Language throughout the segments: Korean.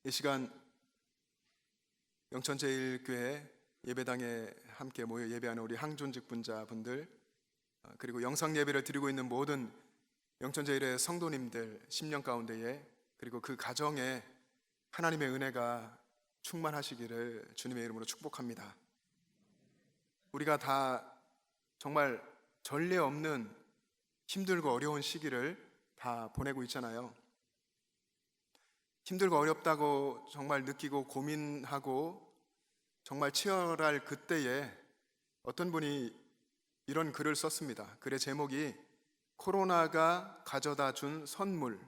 이 시간 영천제일교회 예배당에 함께 모여 예배하는 우리 항존직 분자분들, 그리고 영상 예배를 드리고 있는 모든 영천제일의 성도님들 10년 가운데에, 그리고 그 가정에 하나님의 은혜가 충만하시기를 주님의 이름으로 축복합니다. 우리가 다 정말 전례 없는 힘들고 어려운 시기를 다 보내고 있잖아요. 힘들고 어렵다고 정말 느끼고 고민하고 정말 치열할 그때에 어떤 분이 이런 글을 썼습니다. 글의 제목이 코로나가 가져다 준 선물이라는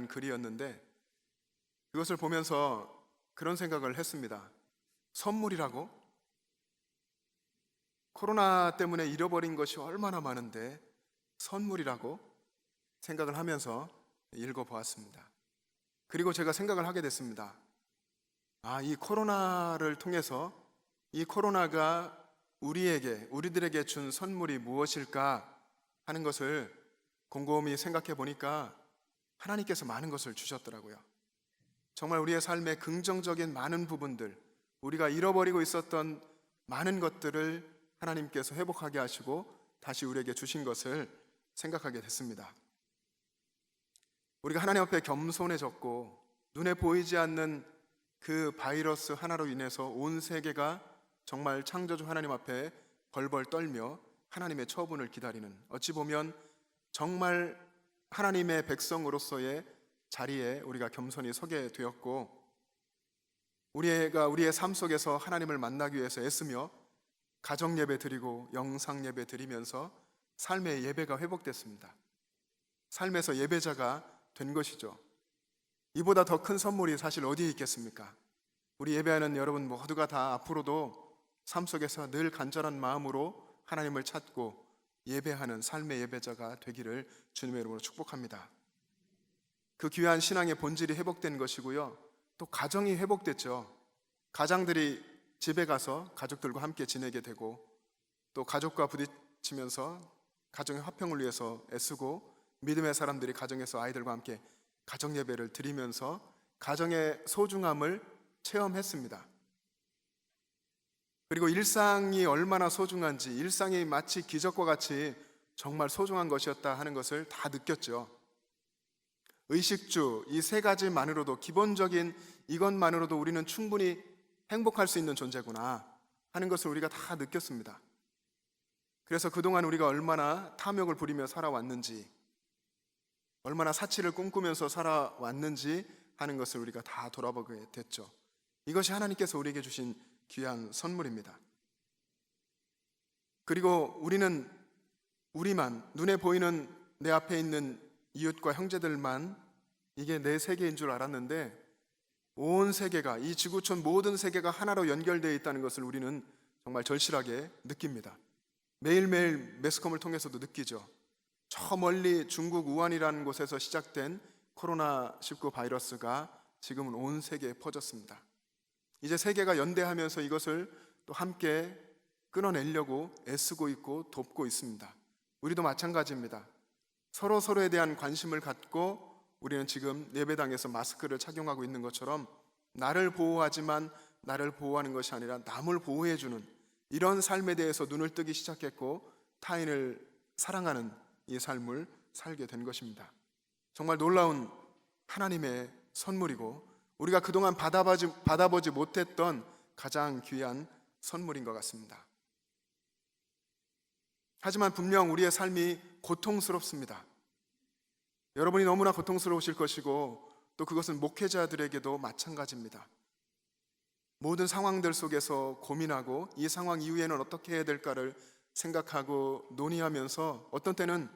글이었는데, 그것을 보면서 그런 생각을 했습니다. 선물이라고? 코로나 때문에 잃어버린 것이 얼마나 많은데 선물이라고 생각을 하면서 읽어보았습니다. 그리고 제가 생각을 하게 됐습니다. 이 코로나를 통해서 이 코로나가 우리들에게 준 선물이 무엇일까 하는 것을 곰곰이 생각해 보니까 하나님께서 많은 것을 주셨더라고요. 정말 우리의 삶의 긍정적인 많은 부분들, 우리가 잃어버리고 있었던 많은 것들을 하나님께서 회복하게 하시고 다시 우리에게 주신 것을 생각하게 됐습니다. 우리가 하나님 앞에 겸손해졌고, 눈에 보이지 않는 그 바이러스 하나로 인해서 온 세계가 정말 창조주 하나님 앞에 벌벌 떨며 하나님의 처분을 기다리는, 어찌 보면 정말 하나님의 백성으로서의 자리에 우리가 겸손히 서게 되었고, 우리가 우리의 삶 속에서 하나님을 만나기 위해서 애쓰며 가정 예배 드리고 영상 예배 드리면서 삶의 예배가 회복됐습니다. 삶에서 예배자가 된 것이죠. 이보다 더 큰 선물이 사실 어디에 있겠습니까? 우리 예배하는 여러분 모두가 다 앞으로도 삶 속에서 늘 간절한 마음으로 하나님을 찾고 예배하는 삶의 예배자가 되기를 주님의 이름으로 축복합니다. 그 귀한 신앙의 본질이 회복된 것이고요, 또 가정이 회복됐죠. 가장들이 집에 가서 가족들과 함께 지내게 되고, 또 가족과 부딪히면서 가정의 화평을 위해서 애쓰고, 믿음의 사람들이 가정에서 아이들과 함께 가정 예배를 드리면서 가정의 소중함을 체험했습니다. 그리고 일상이 얼마나 소중한지, 일상이 마치 기적과 같이 정말 소중한 것이었다 하는 것을 다 느꼈죠. 의식주, 이 세 가지만으로도, 기본적인 이것만으로도 우리는 충분히 행복할 수 있는 존재구나 하는 것을 우리가 다 느꼈습니다. 그래서 그동안 우리가 얼마나 탐욕을 부리며 살아왔는지, 얼마나 사치를 꿈꾸면서 살아왔는지 하는 것을 우리가 다 돌아보게 됐죠. 이것이 하나님께서 우리에게 주신 귀한 선물입니다. 그리고 우리만, 눈에 보이는 내 앞에 있는 이웃과 형제들만 이게 내 세계인 줄 알았는데, 온 세계가, 이 지구촌 모든 세계가 하나로 연결되어 있다는 것을 우리는 정말 절실하게 느낍니다. 매일매일 매스컴을 통해서도 느끼죠. 저 멀리 중국 우한이라는 곳에서 시작된 코로나19 바이러스가 지금은 온 세계에 퍼졌습니다. 이제 세계가 연대하면서 이것을 또 함께 끊어내려고 애쓰고 있고 돕고 있습니다. 우리도 마찬가지입니다. 서로에 대한 관심을 갖고 우리는 지금 예배당에서 마스크를 착용하고 있는 것처럼 나를 보호하지만 나를 보호하는 것이 아니라 남을 보호해주는 이런 삶에 대해서 눈을 뜨기 시작했고, 타인을 사랑하는 이 삶을 살게 된 것입니다. 정말 놀라운 하나님의 선물이고, 우리가 그동안 받아보지 못했던 가장 귀한 선물인 것 같습니다. 하지만 분명 우리의 삶이 고통스럽습니다. 여러분이 너무나 고통스러우실 것이고, 또 그것은 목회자들에게도 마찬가지입니다. 모든 상황들 속에서 고민하고 이 상황 이후에는 어떻게 해야 될까를 생각하고 논의하면서 어떤 때는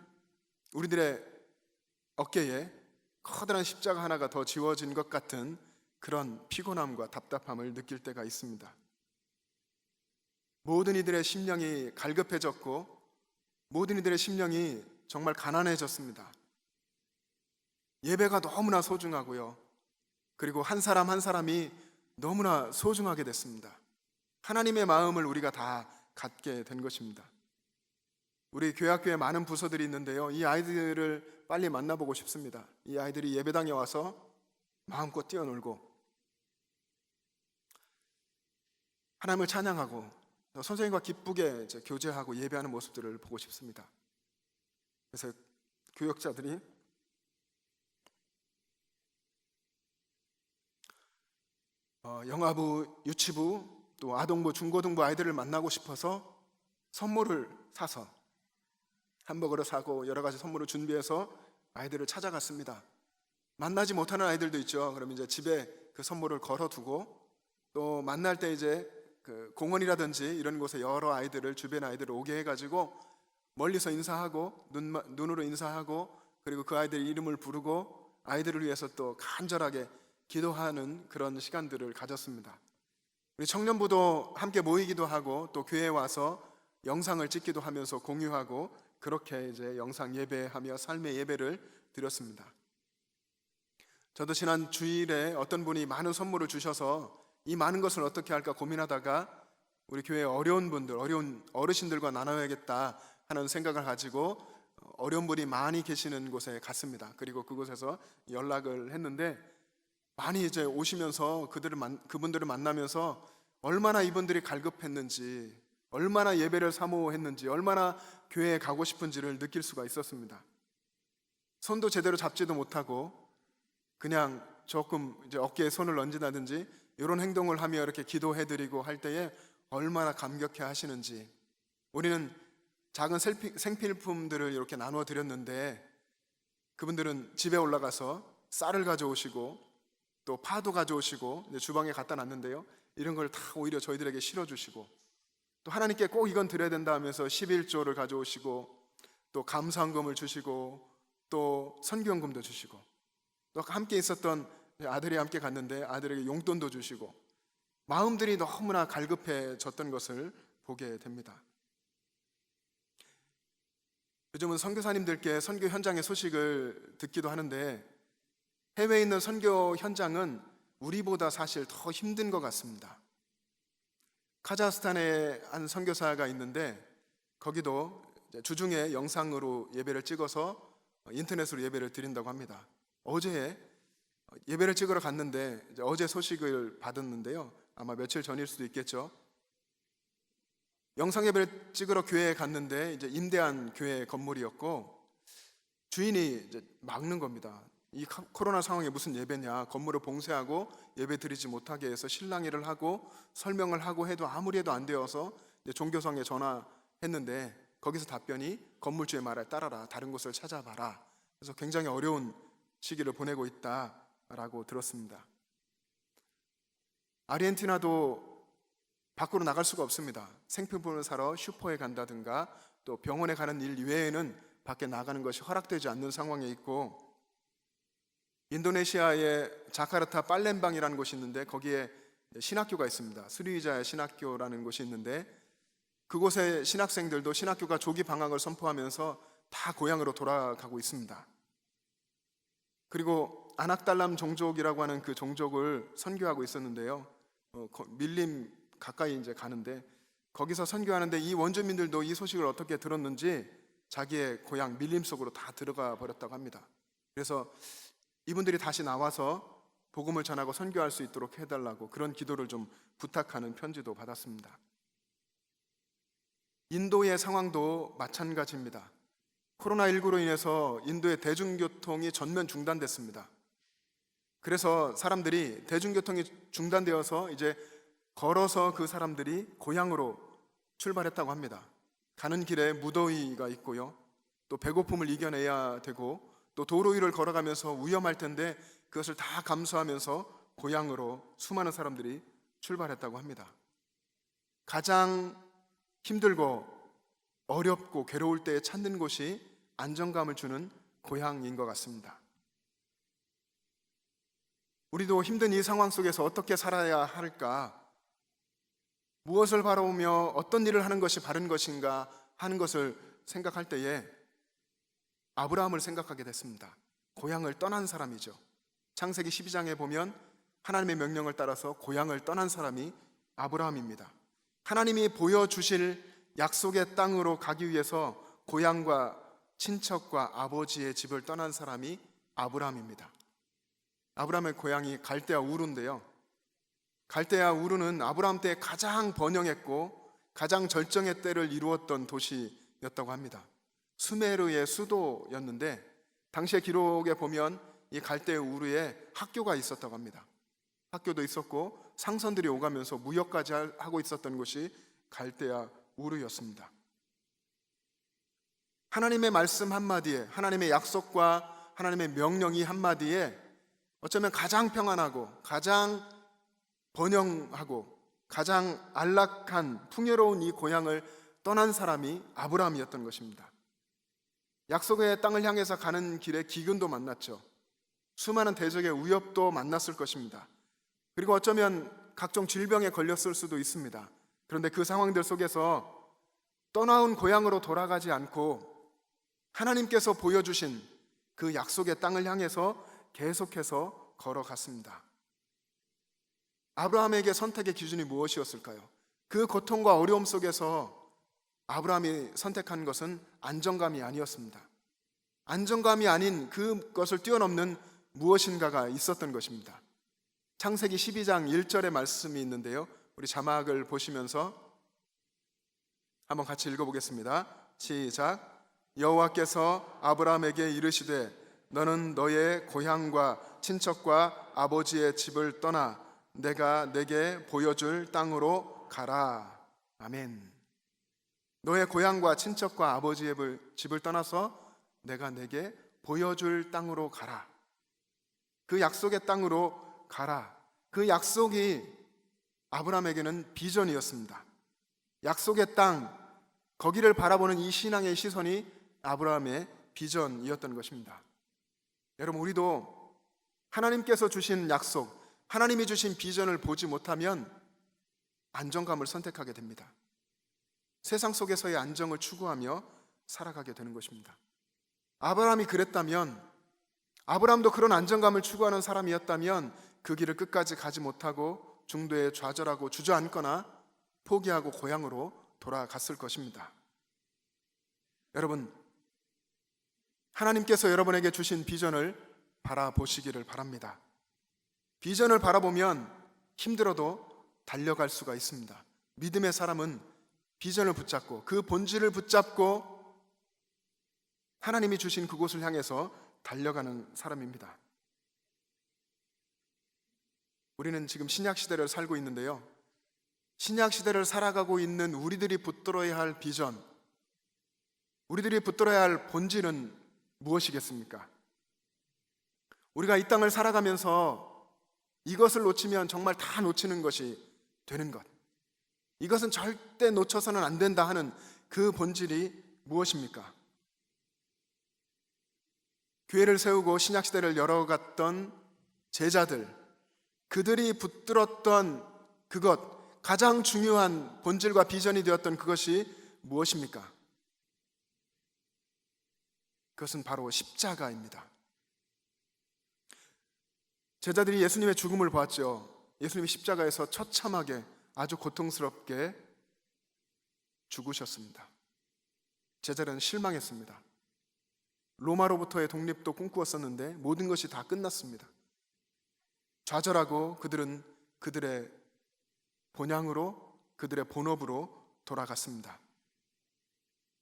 우리들의 어깨에 커다란 십자가 하나가 더 지워진 것 같은 그런 피곤함과 답답함을 느낄 때가 있습니다. 모든 이들의 심령이 갈급해졌고, 모든 이들의 심령이 정말 가난해졌습니다. 예배가 너무나 소중하고요, 그리고 한 사람 한 사람이 너무나 소중하게 됐습니다. 하나님의 마음을 우리가 다 갖게 된 것입니다. 우리 교회학교에 많은 부서들이 있는데요, 이 아이들을 빨리 만나보고 싶습니다. 이 아이들이 예배당에 와서 마음껏 뛰어놀고 하나님을 찬양하고 선생님과 기쁘게 이제 교제하고 예배하는 모습들을 보고 싶습니다. 그래서 교역자들이 영아부, 유치부, 또 아동부, 중고등부 아이들을 만나고 싶어서 선물을 사서 햄버거를 사고 여러 가지 선물을 준비해서 아이들을 찾아갔습니다. 만나지 못하는 아이들도 있죠. 그럼 이제 집에 그 선물을 걸어두고 또 만날 때 이제 그 공원이라든지 이런 곳에 여러 아이들을 주변 아이들을 오게 해가지고 멀리서 인사하고 눈으로 인사하고 그리고 그 아이들 이름을 부르고 아이들을 위해서 또 간절하게 기도하는 그런 시간들을 가졌습니다. 우리 청년부도 함께 모이기도 하고 또 교회에 와서 영상을 찍기도 하면서 공유하고 그렇게 이제 영상 예배하며 삶의 예배를 드렸습니다. 저도 지난 주일에 어떤 분이 많은 선물을 주셔서 이 많은 것을 어떻게 할까 고민하다가 우리 교회 어려운 분들, 어려운 어르신들과 나눠야겠다 하는 생각을 가지고 어려운 분이 많이 계시는 곳에 갔습니다. 그리고 그곳에서 연락을 했는데 많이 이제 오시면서 그분들을 만나면서 얼마나 이분들이 갈급했는지, 얼마나 예배를 사모했는지, 얼마나 교회에 가고 싶은지를 느낄 수가 있었습니다. 손도 제대로 잡지도 못하고 그냥 조금 이제 어깨에 손을 얹는다든지 이런 행동을 하며 이렇게 기도해드리고 할 때에 얼마나 감격해 하시는지. 우리는 작은 생필품들을 이렇게 나누어 드렸는데 그분들은 집에 올라가서 쌀을 가져오시고 또 파도 가져오시고 이제 주방에 갖다 놨는데요, 이런 걸 다 오히려 저희들에게 실어주시고 또 하나님께 꼭 이건 드려야 된다 하면서 11조를 가져오시고 또 감사헌금을 주시고 또 선교헌금도 주시고 또 함께 있었던 아들이 함께 갔는데 아들에게 용돈도 주시고 마음들이 너무나 갈급해졌던 것을 보게 됩니다. 요즘은 선교사님들께 선교 현장의 소식을 듣기도 하는데 해외에 있는 선교 현장은 우리보다 사실 더 힘든 것 같습니다. 카자흐스탄에 한 선교사가 있는데 거기도 주중에 영상으로 예배를 찍어서 인터넷으로 예배를 드린다고 합니다. 어제 예배를 찍으러 갔는데 어제 소식을 받았는데요, 아마 며칠 전일 수도 있겠죠. 영상 예배를 찍으러 교회에 갔는데 이제 임대한 교회 건물이었고 주인이 이제 막는 겁니다. 이 코로나 상황에 무슨 예배냐, 건물을 봉쇄하고 예배 드리지 못하게 해서 실랑이를 하고 설명을 하고 해도 아무리 해도 안 되어서 종교성에 전화했는데 거기서 답변이 건물주의 말에 따라라, 다른 곳을 찾아봐라. 그래서 굉장히 어려운 시기를 보내고 있다라고 들었습니다. 아르헨티나도 밖으로 나갈 수가 없습니다. 생필품을 사러 슈퍼에 간다든가 또 병원에 가는 일 이외에는 밖에 나가는 것이 허락되지 않는 상황에 있고, 인도네시아의 자카르타 팔렘방이라는 곳이 있는데 거기에 신학교가 있습니다. 스리위자야 신학교라는 곳이 있는데 그곳의 신학생들도 신학교가 조기 방학을 선포하면서 다 고향으로 돌아가고 있습니다. 그리고 아낙달람 종족이라고 하는 그 종족을 선교하고 있었는데요, 밀림 가까이 이제 가는데 거기서 선교하는데 이 원주민들도 이 소식을 어떻게 들었는지 자기의 고향 밀림 속으로 다 들어가 버렸다고 합니다. 그래서 이분들이 다시 나와서 복음을 전하고 선교할 수 있도록 해달라고 그런 기도를 좀 부탁하는 편지도 받았습니다. 인도의 상황도 마찬가지입니다. 코로나19로 인해서 인도의 대중교통이 전면 중단됐습니다. 그래서 사람들이 대중교통이 중단되어서 이제 걸어서 그 사람들이 고향으로 출발했다고 합니다. 가는 길에 무더위가 있고요, 또 배고픔을 이겨내야 되고 또 도로 위를 걸어가면서 위험할 텐데 그것을 다 감수하면서 고향으로 수많은 사람들이 출발했다고 합니다. 가장 힘들고 어렵고 괴로울 때 찾는 곳이 안정감을 주는 고향인 것 같습니다. 우리도 힘든 이 상황 속에서 어떻게 살아야 할까, 무엇을 바라보며 어떤 일을 하는 것이 바른 것인가 하는 것을 생각할 때에 아브라함을 생각하게 됐습니다. 고향을 떠난 사람이죠. 창세기 12장에 보면 하나님의 명령을 따라서 고향을 떠난 사람이 아브라함입니다. 하나님이 보여주실 약속의 땅으로 가기 위해서 고향과 친척과 아버지의 집을 떠난 사람이 아브라함입니다. 아브라함의 고향이 갈대아 우르인데요. 갈대아 우르는 아브라함 때 가장 번영했고 가장 절정의 때를 이루었던 도시였다고 합니다. 수메르의 수도였는데 당시의 기록에 보면 이 갈대아 우르에 학교가 있었다고 합니다. 학교도 있었고 상선들이 오가면서 무역까지 하고 있었던 곳이 갈대아 우르였습니다. 하나님의 말씀 한마디에, 하나님의 약속과 하나님의 명령이 한마디에 어쩌면 가장 평안하고 가장 번영하고 가장 안락한 풍요로운 이 고향을 떠난 사람이 아브라함이었던 것입니다. 약속의 땅을 향해서 가는 길에 기근도 만났죠. 수많은 대적의 위협도 만났을 것입니다. 그리고 어쩌면 각종 질병에 걸렸을 수도 있습니다. 그런데 그 상황들 속에서 떠나온 고향으로 돌아가지 않고 하나님께서 보여주신 그 약속의 땅을 향해서 계속해서 걸어갔습니다. 아브라함에게 선택의 기준이 무엇이었을까요? 그 고통과 어려움 속에서 아브라함이 선택한 것은 안정감이 아니었습니다. 안정감이 아닌 그것을 뛰어넘는 무엇인가가 있었던 것입니다. 창세기 12장 1절의 말씀이 있는데요, 우리 자막을 보시면서 한번 같이 읽어보겠습니다. 시작. 여호와께서 아브라함에게 이르시되 너는 너의 고향과 친척과 아버지의 집을 떠나 내가 내게 보여줄 땅으로 가라. 아멘. 너의 고향과 친척과 아버지의 집을 떠나서 내가 내게 보여줄 땅으로 가라. 그 약속의 땅으로 가라. 그 약속이 아브라함에게는 비전이었습니다. 약속의 땅, 거기를 바라보는 이 신앙의 시선이 아브라함의 비전이었던 것입니다. 여러분, 우리도 하나님께서 주신 약속, 하나님이 주신 비전을 보지 못하면 안정감을 선택하게 됩니다. 세상 속에서의 안정을 추구하며 살아가게 되는 것입니다. 아브라함이 그랬다면, 아브라함도 그런 안정감을 추구하는 사람이었다면 그 길을 끝까지 가지 못하고 중도에 좌절하고 주저앉거나 포기하고 고향으로 돌아갔을 것입니다. 여러분, 하나님께서 여러분에게 주신 비전을 바라보시기를 바랍니다. 비전을 바라보면 힘들어도 달려갈 수가 있습니다. 믿음의 사람은 비전을 붙잡고 그 본질을 붙잡고 하나님이 주신 그곳을 향해서 달려가는 사람입니다. 우리는 지금 신약 시대를 살고 있는데요, 신약 시대를 살아가고 있는 우리들이 붙들어야 할 비전, 우리들이 붙들어야 할 본질은 무엇이겠습니까? 우리가 이 땅을 살아가면서 이것을 놓치면 정말 다 놓치는 것이 되는 것, 이것은 절대 놓쳐서는 안 된다 하는 그 본질이 무엇입니까? 교회를 세우고 신약시대를 열어갔던 제자들, 그들이 붙들었던 그것, 가장 중요한 본질과 비전이 되었던 그것이 무엇입니까? 그것은 바로 십자가입니다. 제자들이 예수님의 죽음을 보았죠. 예수님이 십자가에서 처참하게 아주 고통스럽게 죽으셨습니다. 제자들은 실망했습니다. 로마로부터의 독립도 꿈꾸었었는데 모든 것이 다 끝났습니다. 좌절하고 그들은 그들의 본향으로, 그들의 본업으로 돌아갔습니다.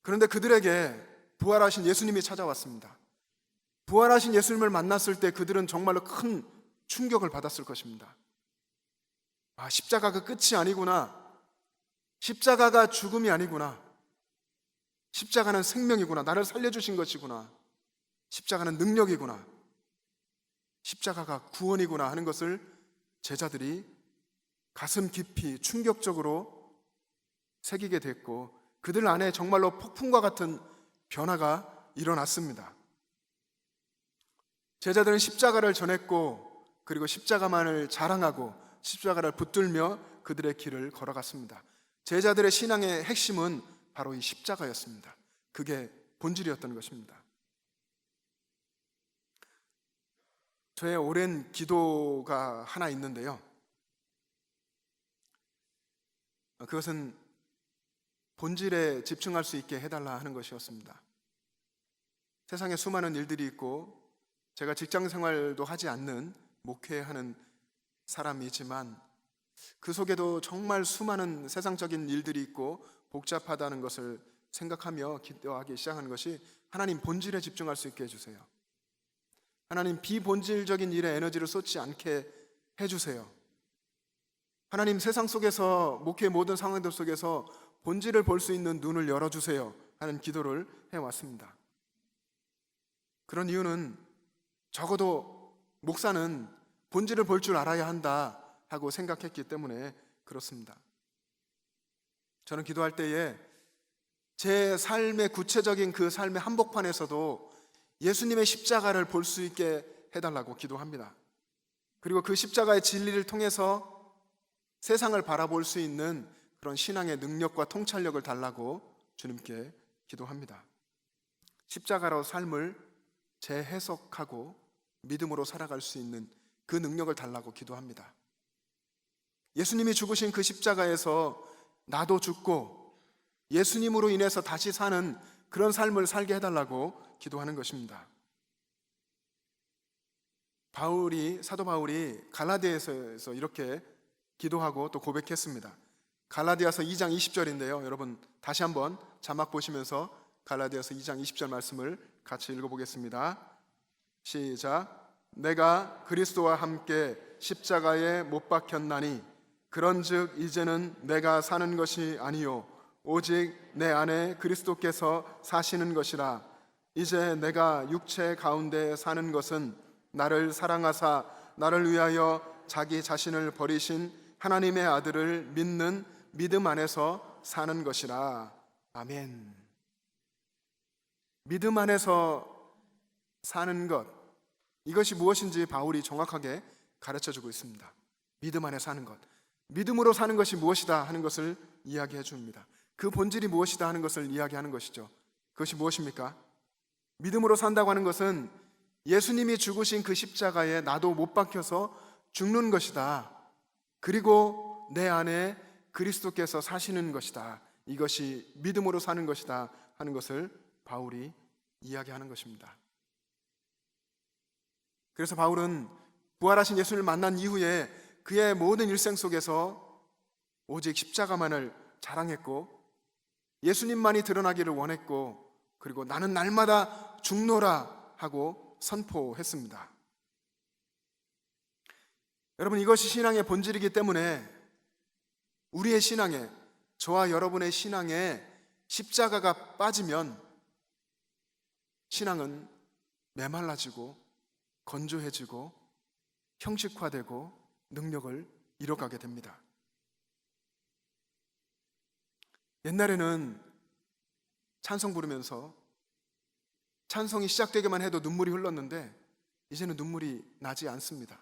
그런데 그들에게 부활하신 예수님이 찾아왔습니다. 부활하신 예수님을 만났을 때 그들은 정말로 큰 충격을 받았을 것입니다. 아, 십자가가 끝이 아니구나. 십자가가 죽음이 아니구나. 십자가는 생명이구나. 나를 살려주신 것이구나. 십자가는 능력이구나. 십자가가 구원이구나 하는 것을 제자들이 가슴 깊이 충격적으로 새기게 됐고, 그들 안에 정말로 폭풍과 같은 변화가 일어났습니다. 제자들은 십자가를 전했고, 그리고 십자가만을 자랑하고 십자가를 붙들며 그들의 길을 걸어갔습니다. 제자들의 신앙의 핵심은 바로 이 십자가였습니다. 그게 본질이었던 것입니다. 저의 오랜 기도가 하나 있는데요, 그것은 본질에 집중할 수 있게 해달라 하는 것이었습니다. 세상에 수많은 일들이 있고 제가 직장 생활도 하지 않는 목회하는 사람이지만 그 속에도 정말 수많은 세상적인 일들이 있고 복잡하다는 것을 생각하며 기도하기 시작하는 것이 하나님 본질에 집중할 수 있게 해주세요. 하나님 비본질적인 일에 에너지를 쏟지 않게 해주세요. 하나님 세상 속에서 목회의 모든 상황들 속에서 본질을 볼 수 있는 눈을 열어주세요 하는 기도를 해왔습니다. 그런 이유는 적어도 목사는 본질을 볼 줄 알아야 한다 하고 생각했기 때문에 그렇습니다. 저는 기도할 때에 제 삶의 구체적인 그 삶의 한복판에서도 예수님의 십자가를 볼 수 있게 해달라고 기도합니다. 그리고 그 십자가의 진리를 통해서 세상을 바라볼 수 있는 그런 신앙의 능력과 통찰력을 달라고 주님께 기도합니다. 십자가로 삶을 재해석하고 믿음으로 살아갈 수 있는 그 능력을 달라고 기도합니다. 예수님이 죽으신 그 십자가에서 나도 죽고 예수님으로 인해서 다시 사는 그런 삶을 살게 해달라고 기도하는 것입니다. 사도 바울이 갈라디아서에서 이렇게 기도하고 또 고백했습니다. 갈라디아서 2장 20절인데요. 여러분 다시 한번 자막 보시면서 갈라디아서 2장 20절 말씀을 같이 읽어보겠습니다. 시작. 내가 그리스도와 함께 십자가에 못 박혔나니 그런즉 이제는 내가 사는 것이 아니요 오직 내 안에 그리스도께서 사시는 것이라. 이제 내가 육체 가운데 사는 것은 나를 사랑하사 나를 위하여 자기 자신을 버리신 하나님의 아들을 믿는 믿음 안에서 사는 것이라. 아멘. 믿음 안에서 사는 것, 이것이 무엇인지 바울이 정확하게 가르쳐주고 있습니다. 믿음 안에 사는 것, 믿음으로 사는 것이 무엇이다 하는 것을 이야기해 줍니다. 그 본질이 무엇이다 하는 것을 이야기하는 것이죠. 그것이 무엇입니까? 믿음으로 산다고 하는 것은 예수님이 죽으신 그 십자가에 나도 못 박혀서 죽는 것이다. 그리고 내 안에 그리스도께서 사시는 것이다. 이것이 믿음으로 사는 것이다 하는 것을 바울이 이야기하는 것입니다. 그래서 바울은 부활하신 예수를 만난 이후에 그의 모든 일생 속에서 오직 십자가만을 자랑했고 예수님만이 드러나기를 원했고 그리고 나는 날마다 죽노라 하고 선포했습니다. 여러분 이것이 신앙의 본질이기 때문에 우리의 신앙에, 저와 여러분의 신앙에 십자가가 빠지면 신앙은 메말라지고 건조해지고 형식화되고 능력을 잃어가게 됩니다. 옛날에는 찬송 부르면서 찬송이 시작되기만 해도 눈물이 흘렀는데 이제는 눈물이 나지 않습니다.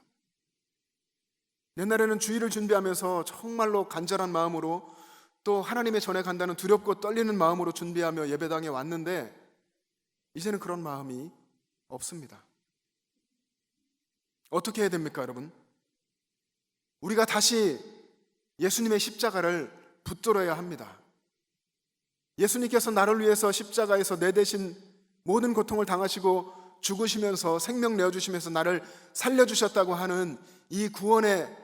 옛날에는 주일을 준비하면서 정말로 간절한 마음으로 또 하나님의 전에 간다는 두렵고 떨리는 마음으로 준비하며 예배당에 왔는데 이제는 그런 마음이 없습니다. 어떻게 해야 됩니까, 여러분? 우리가 다시 예수님의 십자가를 붙들어야 합니다. 예수님께서 나를 위해서 십자가에서 내 대신 모든 고통을 당하시고 죽으시면서 생명 내어주시면서 나를 살려주셨다고 하는 이 구원의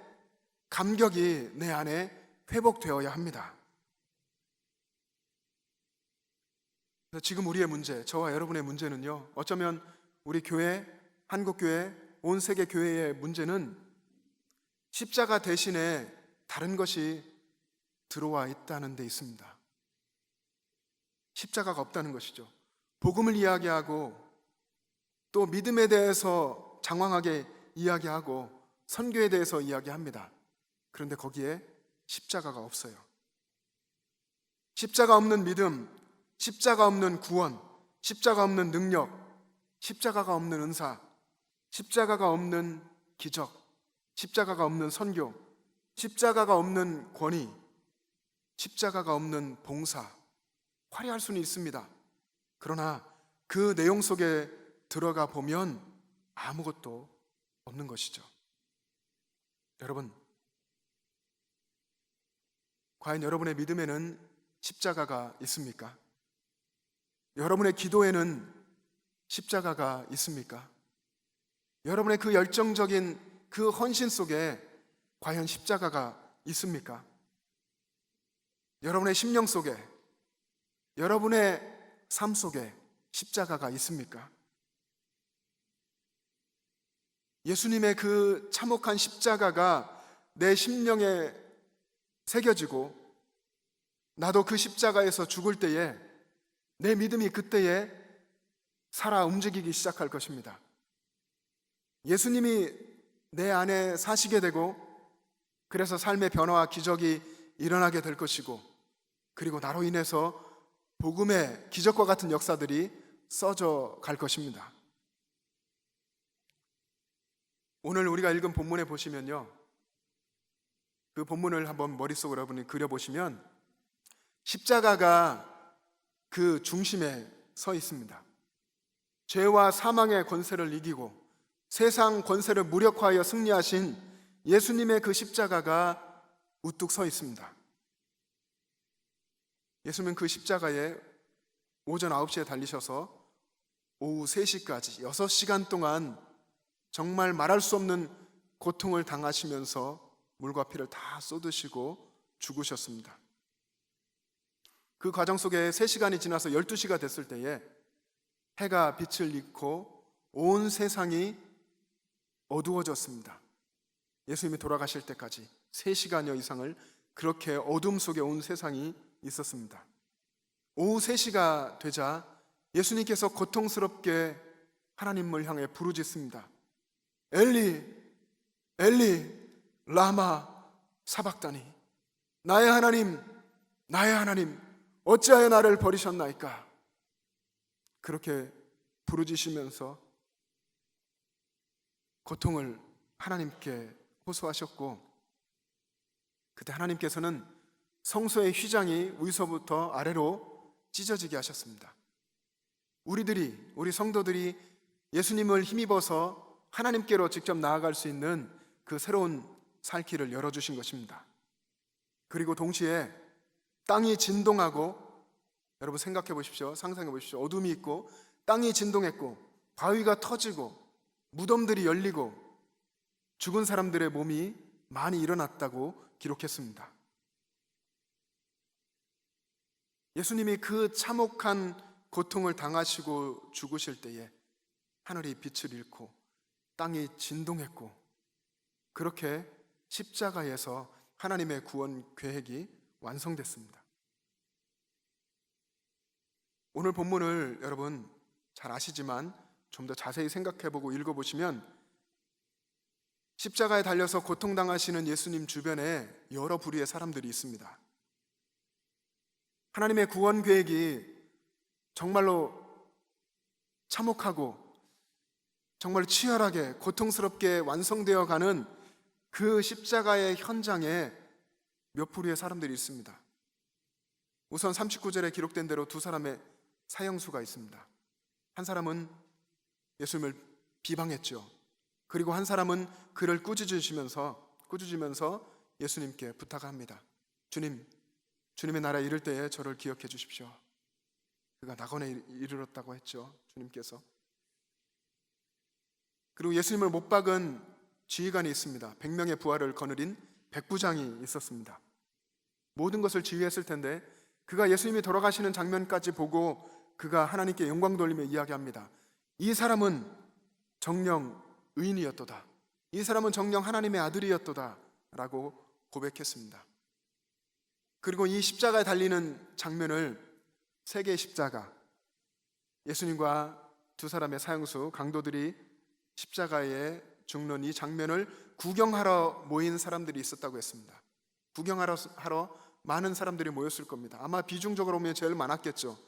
감격이 내 안에 회복되어야 합니다. 지금 우리의 문제, 저와 여러분의 문제는요, 어쩌면 우리 교회, 한국교회, 온 세계 교회의 문제는 십자가 대신에 다른 것이 들어와 있다는 데 있습니다. 십자가가 없다는 것이죠. 복음을 이야기하고 또 믿음에 대해서 장황하게 이야기하고 선교에 대해서 이야기합니다. 그런데 거기에 십자가가 없어요. 십자가 없는 믿음, 십자가 없는 구원, 십자가 없는 능력, 십자가가 없는 은사, 십자가가 없는 기적, 십자가가 없는 선교, 십자가가 없는 권위, 십자가가 없는 봉사, 화려할 수는 있습니다. 그러나 그 내용 속에 들어가 보면 아무것도 없는 것이죠. 여러분, 과연 여러분의 믿음에는 십자가가 있습니까? 여러분의 기도에는 십자가가 있습니까? 여러분의 그 열정적인 그 헌신 속에 과연 십자가가 있습니까? 여러분의 심령 속에, 여러분의 삶 속에 십자가가 있습니까? 예수님의 그 참혹한 십자가가 내 심령에 새겨지고 나도 그 십자가에서 죽을 때에 내 믿음이 그때에 살아 움직이기 시작할 것입니다. 예수님이 내 안에 사시게 되고 그래서 삶의 변화와 기적이 일어나게 될 것이고 그리고 나로 인해서 복음의 기적과 같은 역사들이 써져 갈 것입니다. 오늘 우리가 읽은 본문에 보시면요, 그 본문을 한번 머릿속으로 여러분이 그려보시면 십자가가 그 중심에 서 있습니다. 죄와 사망의 권세를 이기고 세상 권세를 무력화하여 승리하신 예수님의 그 십자가가 우뚝 서 있습니다. 예수님은 그 십자가에 오전 9시에 달리셔서 오후 3시까지 6시간 동안 정말 말할 수 없는 고통을 당하시면서 물과 피를 다 쏟으시고 죽으셨습니다. 그 과정 속에 3시간이 지나서 12시가 됐을 때에 해가 빛을 잃고 온 세상이 어두워졌습니다. 예수님이 돌아가실 때까지 3시간여 이상을 그렇게 어둠 속에 온 세상이 있었습니다. 오후 3시가 되자 예수님께서 고통스럽게 하나님을 향해 부르짖습니다. 엘리, 엘리, 라마 사박다니. 나의 하나님, 나의 하나님, 어찌하여 나를 버리셨나이까? 그렇게 부르짖으면서 고통을 하나님께 호소하셨고, 그때 하나님께서는 성소의 휘장이 위서부터 아래로 찢어지게 하셨습니다. 우리 성도들이 예수님을 힘입어서 하나님께로 직접 나아갈 수 있는 그 새로운 살 길을 열어주신 것입니다. 그리고 동시에 땅이 진동하고, 여러분 생각해 보십시오. 상상해 보십시오. 어둠이 있고 땅이 진동했고 바위가 터지고 무덤들이 열리고 죽은 사람들의 몸이 많이 일어났다고 기록했습니다. 예수님이 그 참혹한 고통을 당하시고 죽으실 때에 하늘이 빛을 잃고 땅이 진동했고, 그렇게 십자가에서 하나님의 구원 계획이 완성됐습니다. 오늘 본문을 여러분 잘 아시지만 좀 더 자세히 생각해보고 읽어보시면 십자가에 달려서 고통당하시는 예수님 주변에 여러 부류의 사람들이 있습니다. 하나님의 구원 계획이 정말로 참혹하고 정말 치열하게 고통스럽게 완성되어 가는 그 십자가의 현장에 몇 부류의 사람들이 있습니다. 우선 39절에 기록된 대로 두 사람의 사형수가 있습니다. 한 사람은 예수님을 비방했죠. 그리고 한 사람은 그를 꾸짖으면서 예수님께 부탁합니다. 주님의 나라에 이를 때에 저를 기억해 주십시오. 그가 낙원에 이르렀다고 했죠, 주님께서. 그리고 예수님을 못 박은 지휘관이 있습니다. 100명의 부하를 거느린 백부장이 있었습니다. 모든 것을 지휘했을 텐데 그가 예수님이 돌아가시는 장면까지 보고 그가 하나님께 영광 돌리며 이야기합니다. 이 사람은 정녕 의인이었도다. 이 사람은 정녕 하나님의 아들이었도다 라고 고백했습니다. 그리고 이 십자가에 달리는 장면을 세 개의 십자가, 예수님과 두 사람의 사형수 강도들이 십자가에 죽는 이 장면을 구경하러 모인 사람들이 있었다고 했습니다. 구경하러 많은 사람들이 모였을 겁니다. 아마 비중적으로 보면 제일 많았겠죠.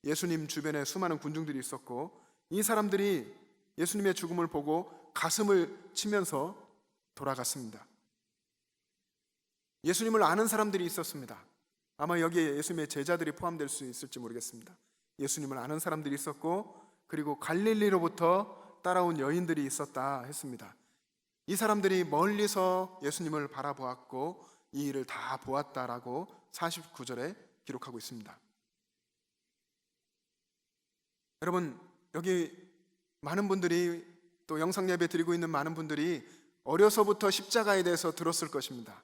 예수님 주변에 수많은 군중들이 있었고, 이 사람들이 예수님의 죽음을 보고 가슴을 치면서 돌아갔습니다. 예수님을 아는 사람들이 있었습니다. 아마 여기에 예수님의 제자들이 포함될 수 있을지 모르겠습니다. 예수님을 아는 사람들이 있었고, 그리고 갈릴리로부터 따라온 여인들이 있었다 했습니다. 이 사람들이 멀리서 예수님을 바라보았고 이 일을 다 보았다라고 49절에 기록하고 있습니다. 여러분, 여기 많은 분들이, 또 영상 예배 드리고 있는 많은 분들이 어려서부터 십자가에 대해서 들었을 것입니다.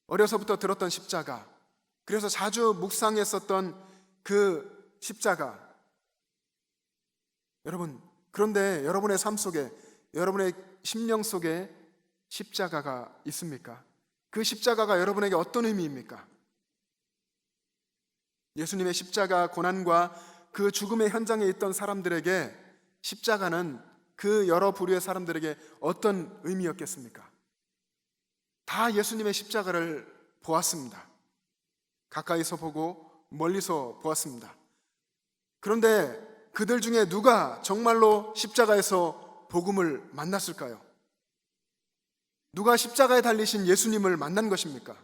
어려서부터 들었던 십자가, 그래서 자주 묵상했었던 그 십자가. 여러분, 그런데 여러분의 삶 속에, 여러분의 심령 속에 십자가가 있습니까? 그 십자가가 여러분에게 어떤 의미입니까? 예수님의 십자가 고난과 그 죽음의 현장에 있던 사람들에게 십자가는 그 여러 부류의 사람들에게 어떤 의미였겠습니까? 다 예수님의 십자가를 보았습니다. 가까이서 보고 멀리서 보았습니다. 그런데 그들 중에 누가 정말로 십자가에서 복음을 만났을까요? 누가 십자가에 달리신 예수님을 만난 것입니까?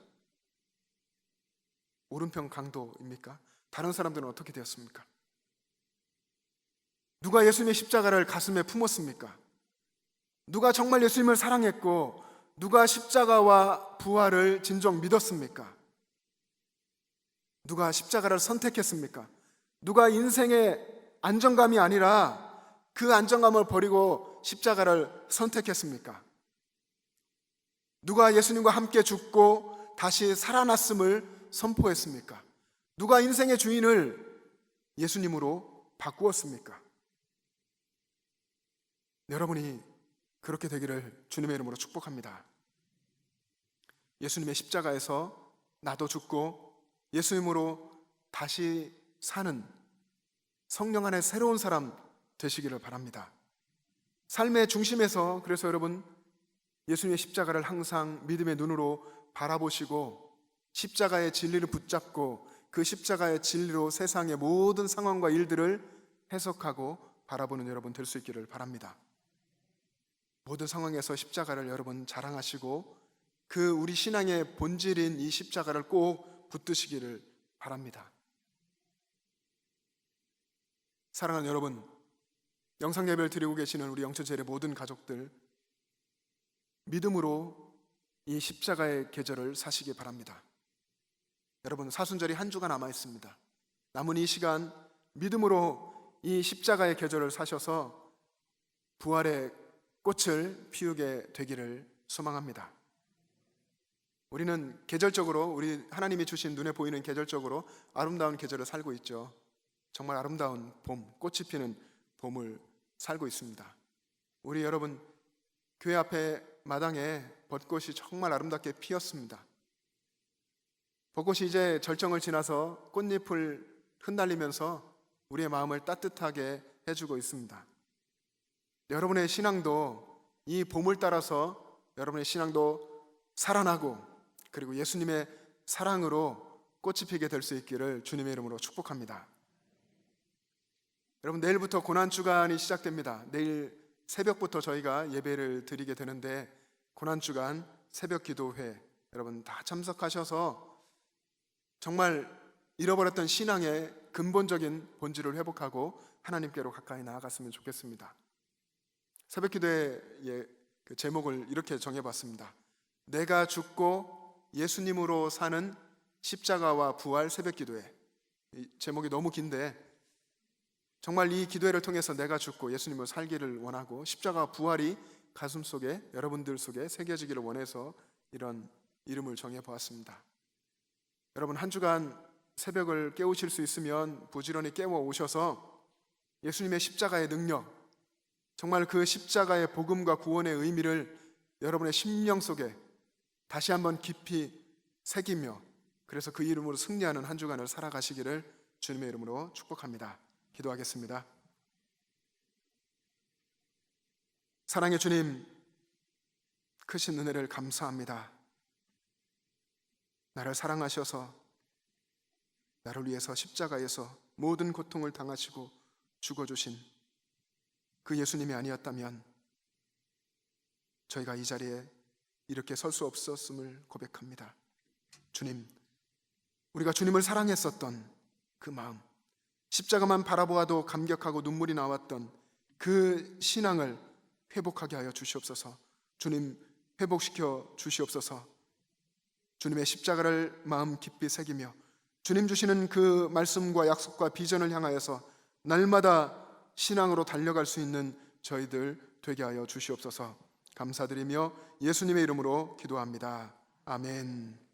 오른편 강도입니까? 다른 사람들은 어떻게 되었습니까? 누가 예수님의 십자가를 가슴에 품었습니까? 누가 정말 예수님을 사랑했고 누가 십자가와 부활을 진정 믿었습니까? 누가 십자가를 선택했습니까? 누가 인생의 안정감이 아니라 그 안정감을 버리고 십자가를 선택했습니까? 누가 예수님과 함께 죽고 다시 살아났음을 선포했습니까? 누가 인생의 주인을 예수님으로 바꾸었습니까? 여러분이 그렇게 되기를 주님의 이름으로 축복합니다. 예수님의 십자가에서 나도 죽고 예수님으로 다시 사는 성령 안에 새로운 사람 되시기를 바랍니다. 삶의 중심에서, 그래서 여러분, 예수님의 십자가를 항상 믿음의 눈으로 바라보시고 십자가의 진리를 붙잡고 그 십자가의 진리로 세상의 모든 상황과 일들을 해석하고 바라보는 여러분 될 수 있기를 바랍니다. 모든 상황에서 십자가를 여러분 자랑하시고 그 우리 신앙의 본질인 이 십자가를 꼭 붙드시기를 바랍니다. 사랑하는 여러분, 영상 예배를 드리고 계시는 우리 영천제일의 모든 가족들, 믿음으로 이 십자가의 계절을 사시기 바랍니다. 여러분, 사순절이 한 주가 남아 있습니다. 남은 이 시간 믿음으로 이 십자가의 계절을 사셔서 부활의 꽃을 피우게 되기를 소망합니다. 우리는 계절적으로, 우리 하나님이 주신 눈에 보이는 계절적으로 아름다운 계절을 살고 있죠. 정말 아름다운 봄, 꽃이 피는 봄을 살고 있습니다. 우리 여러분, 교회 앞에 마당에 벚꽃이 정말 아름답게 피었습니다. 벚꽃이 이제 절정을 지나서 꽃잎을 흩날리면서 우리의 마음을 따뜻하게 해주고 있습니다. 여러분의 신앙도 이 봄을 따라서 여러분의 신앙도 살아나고 그리고 예수님의 사랑으로 꽃이 피게 될 수 있기를 주님의 이름으로 축복합니다. 여러분, 내일부터 고난주간이 시작됩니다. 내일 새벽부터 저희가 예배를 드리게 되는데 고난주간 새벽 기도회 여러분 다 참석하셔서 정말 잃어버렸던 신앙의 근본적인 본질을 회복하고 하나님께로 가까이 나아갔으면 좋겠습니다. 새벽 기도회의 그 제목을 이렇게 정해봤습니다. 내가 죽고 예수님으로 사는 십자가와 부활 새벽 기도회. 이 제목이 너무 긴데 정말 이 기도회를 통해서 내가 죽고 예수님으로 살기를 원하고 십자가와 부활이 가슴속에 여러분들 속에 새겨지기를 원해서 이런 이름을 정해보았습니다. 여러분, 한 주간 새벽을 깨우실 수 있으면 부지런히 깨워 오셔서 예수님의 십자가의 능력, 정말 그 십자가의 복음과 구원의 의미를 여러분의 심령 속에 다시 한번 깊이 새기며 그래서 그 이름으로 승리하는 한 주간을 살아가시기를 주님의 이름으로 축복합니다. 기도하겠습니다. 사랑의 주님, 크신 은혜를 감사합니다. 나를 사랑하셔서 나를 위해서 십자가에서 모든 고통을 당하시고 죽어주신 그 예수님이 아니었다면 저희가 이 자리에 이렇게 설 수 없었음을 고백합니다. 주님, 우리가 주님을 사랑했었던 그 마음, 십자가만 바라보아도 감격하고 눈물이 나왔던 그 신앙을 회복하게 하여 주시옵소서. 주님, 회복시켜 주시옵소서. 주님의 십자가를 마음 깊이 새기며 주님 주시는 그 말씀과 약속과 비전을 향하여서 날마다 신앙으로 달려갈 수 있는 저희들 되게 하여 주시옵소서. 감사드리며 예수님의 이름으로 기도합니다. 아멘.